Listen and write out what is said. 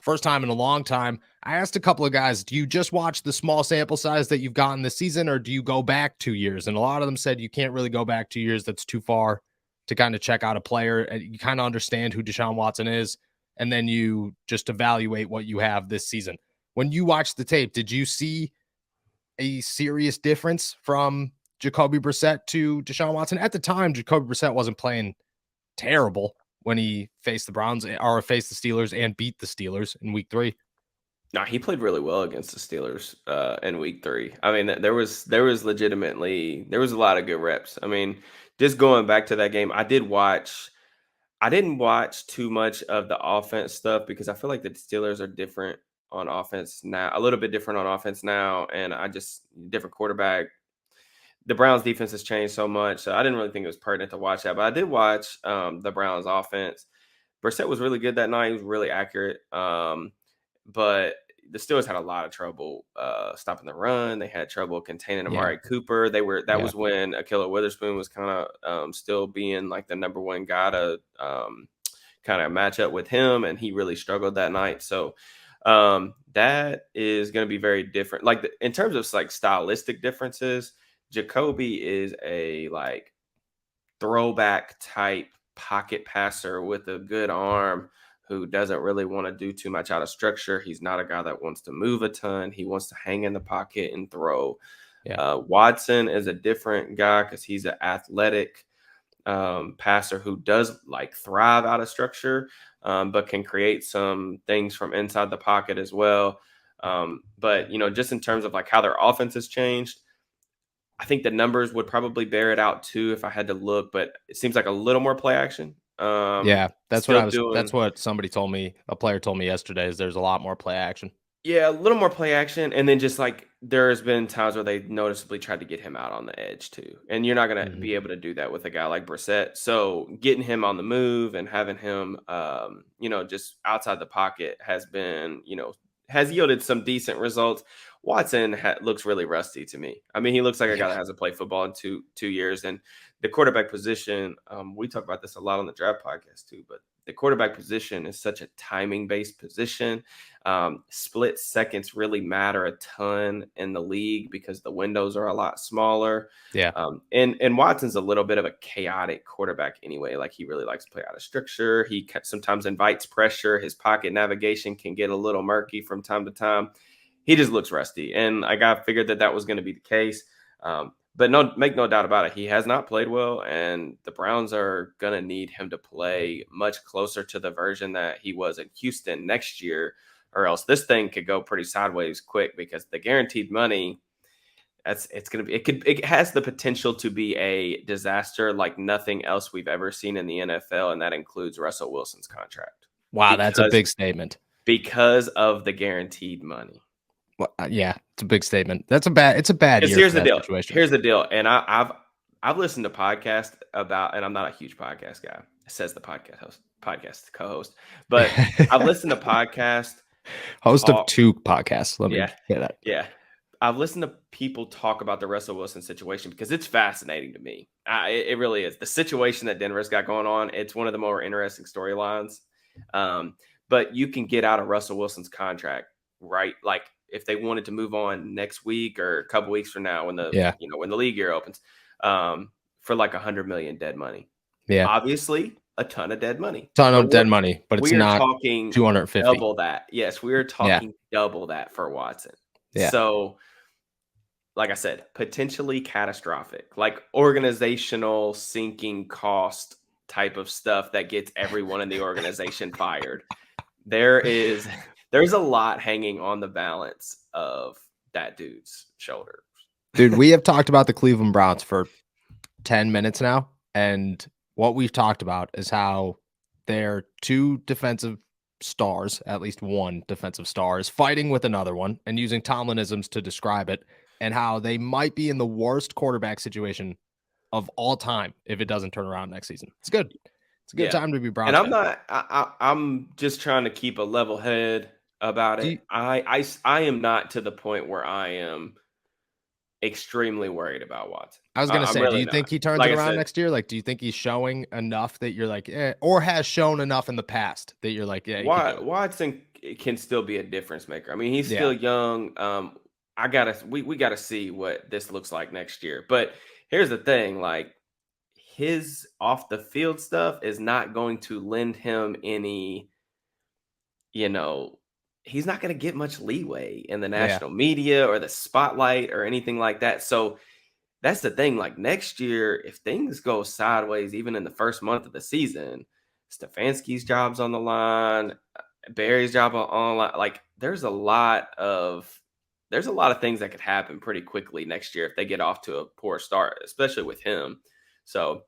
first time in a long time, I asked a couple of guys, do you just watch the small sample size that you've gotten this season, or do you go back 2 years? And a lot of them said you can't really go back 2 years. That's too far to kind of check out a player. And you kind of understand who Deshaun Watson is, and then you just evaluate what you have this season. When you watched the tape, did you see a serious difference from Jacoby Brissett to Deshaun Watson? At the time, Jacoby Brissett wasn't playing terrible when he faced the Browns or faced the Steelers and beat the Steelers in week 3. No, he played really well against the Steelers in week 3. I mean, there was a lot of good reps. I mean, just going back to that game, I didn't watch too much of the offense stuff because I feel like the Steelers are different on offense now, a little bit different on offense now, and different quarterback. The Browns defense has changed so much, so I didn't really think it was pertinent to watch that, but I did watch the Browns offense. Brissett was really good that night. He was really accurate. But the Steelers had a lot of trouble stopping the run. They had trouble containing Amari Cooper. That was when Ahkello Witherspoon was kind of still being like the number one guy to kind of match up with him, and he really struggled that night. So that is going to be very different. Like in terms of like stylistic differences, Jacoby is a like throwback type pocket passer with a good arm who doesn't really want to do too much out of structure. He's not a guy that wants to move a ton. He wants to hang in the pocket and throw. Watson is a different guy because he's an athletic passer who does like thrive out of structure, but can create some things from inside the pocket as well. But, just in terms of like how their offense has changed, I think the numbers would probably bear it out too if I had to look, but it seems like a little more play action. That's what somebody told me. A player told me yesterday is there's a lot more play action. Yeah, a little more play action. And then just like there's been times where they noticeably tried to get him out on the edge too. And you're not going to be able to do that with a guy like Brissett. So getting him on the move and having him, just outside the pocket has yielded some decent results. Watson looks really rusty to me. I mean, he looks like a guy that hasn't played football in two years. And the quarterback position, we talk about this a lot on the draft podcast too, but the quarterback position is such a timing-based position. Split seconds really matter a ton in the league because the windows are a lot smaller. And Watson's a little bit of a chaotic quarterback anyway. Like he really likes to play out of structure. He sometimes invites pressure. His pocket navigation can get a little murky from time to time. He just looks rusty. And I figured that was going to be the case. But make no doubt about it, he has not played well, and the Browns are going to need him to play much closer to the version that he was in Houston next year, or else this thing could go pretty sideways quick because the guaranteed money, it has the potential to be a disaster like nothing else we've ever seen in the NFL, and that includes Russell Wilson's contract. Wow, that's a big statement. Because of the guaranteed money. Well, it's a big statement. It's a bad year. Here's the deal. Here's the deal. And I've listened to podcasts about, and I'm not a huge podcast guy. It says the podcast co-host, but I've listened to podcasts. Host of 2 podcasts. Let me get that. Yeah. I've listened to people talk about the Russell Wilson situation because it's fascinating to me. It really is. The situation that Denver's got going on, it's one of the more interesting storylines. But you can get out of Russell Wilson's contract, right? Like, if they wanted to move on next week or a couple weeks from now when when the league year opens, for like $100 million dead money. Yeah. Obviously a ton of dead money. Dead money, but it's not talking 250. Double that. Yes, we are talking double that for Watson. Yeah. So like I said, potentially catastrophic, like organizational sinking cost type of stuff that gets everyone in the organization fired. There's a lot hanging on the balance of that dude's shoulders. Dude, we have talked about the Cleveland Browns for 10 minutes now, and what we've talked about is how their 2 defensive stars, at least one defensive star, is fighting with another one and using Tomlinisms to describe it, and how they might be in the worst quarterback situation of all time if it doesn't turn around next season. It's good. It's a good time to be Browns. And I'm just trying to keep a level head about it. I am not to the point where I am extremely worried about Watson. I was going to say, do you think he turns it around next year? Like, do you think he's showing enough that you're like, or has shown enough in the past that you're like, Watson, it can still be a difference maker. I mean, he's Yeah. still young. We gotta see what this looks like next year. But here's the thing, like his off the field stuff is not going to lend him any, you know, he's not going to get much leeway in the Yeah. national media or the spotlight or anything like that. So that's the thing. Like next year, if things go sideways, even in the first month of the season, Stefanski's job's on the line, Barry's job on line. Like there's a lot of things that could happen pretty quickly next year if they get off to a poor start, especially with him. So